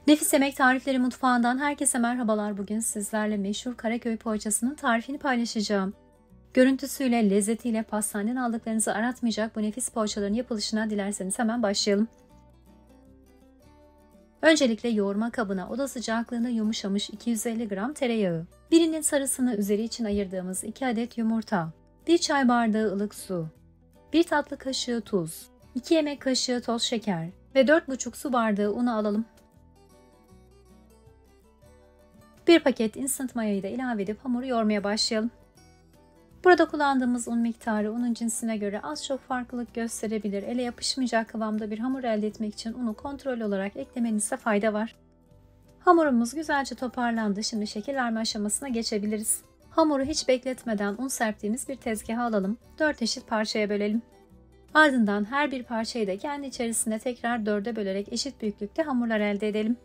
Nefis Yemek Tarifleri Mutfağı'ndan herkese merhabalar. Bugün sizlerle meşhur Karaköy poğaçasının tarifini paylaşacağım. Görüntüsüyle, lezzetiyle pastaneden aldıklarınızı aratmayacak bu nefis poğaçaların yapılışına dilerseniz hemen başlayalım. Öncelikle yoğurma kabına oda sıcaklığında yumuşamış 250 gram tereyağı, birinin sarısını üzeri için ayırdığımız 2 adet yumurta, 1 çay bardağı ılık su, 1 tatlı kaşığı tuz, 2 yemek kaşığı toz şeker ve 4,5 su bardağı unu alalım. 1 paket instant mayayı da ilave edip hamuru yoğurmaya başlayalım. Burada kullandığımız un miktarı unun cinsine göre az çok farklılık gösterebilir. Ele yapışmayacak kıvamda bir hamur elde etmek için unu kontrol olarak eklemenizde fayda var. Hamurumuz güzelce toparlandı. Şimdi şekil verme aşamasına geçebiliriz. Hamuru hiç bekletmeden un serptiğimiz bir tezgaha alalım. 4 eşit parçaya bölelim. Ardından her bir parçayı da kendi içerisinde tekrar 4'e bölerek eşit büyüklükte hamurlar elde edelim.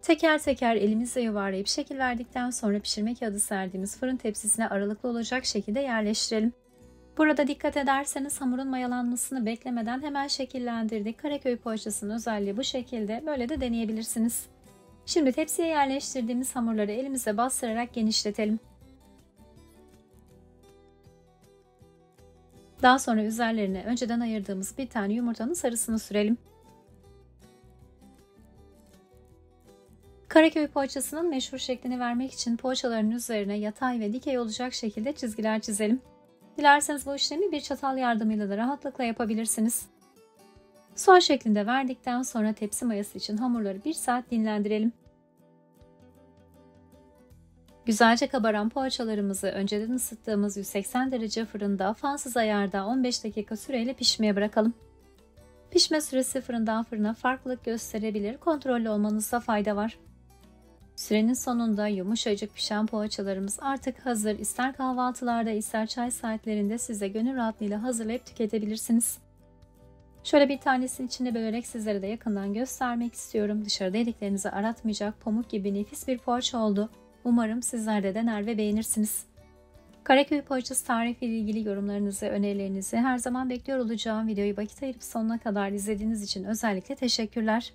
Teker teker elimizle yuvarlayıp şekil verdikten sonra pişirme kağıdı serdiğimiz fırın tepsisine aralıklı olacak şekilde yerleştirelim. Burada dikkat ederseniz hamurun mayalanmasını beklemeden hemen şekillendirdik. Karaköy poğaçasının özelliği bu şekilde, böyle de deneyebilirsiniz. Şimdi tepsiye yerleştirdiğimiz hamurları elimizle bastırarak genişletelim. Daha sonra üzerlerine önceden ayırdığımız bir tane yumurtanın sarısını sürelim. Karaköy poğaçasının meşhur şeklini vermek için poğaçaların üzerine yatay ve dikey olacak şekilde çizgiler çizelim. Dilerseniz bu işlemi bir çatal yardımıyla da rahatlıkla yapabilirsiniz. Son şeklinde verdikten sonra tepsi mayası için hamurları 1 saat dinlendirelim. Güzelce kabaran poğaçalarımızı önceden ısıttığımız 180 derece fırında fansız ayarda 15 dakika süreyle pişmeye bırakalım. Pişme süresi fırından fırına farklılık gösterebilir, kontrollü olmanızda fayda var. Sürenin sonunda yumuşacık pişen poğaçalarımız artık hazır. İster kahvaltılarda ister çay saatlerinde size gönül rahatlığıyla hazırlayıp tüketebilirsiniz. Şöyle bir tanesini içine bölerek sizlere de yakından göstermek istiyorum. Dışarıda yediklerinizi aratmayacak pamuk gibi nefis bir poğaça oldu. Umarım sizler de dener ve beğenirsiniz. Karaköy poğaçası tarifi ile ilgili yorumlarınızı, önerilerinizi her zaman bekliyor olacağım. Videoyu vakit ayırıp sonuna kadar izlediğiniz için özellikle teşekkürler.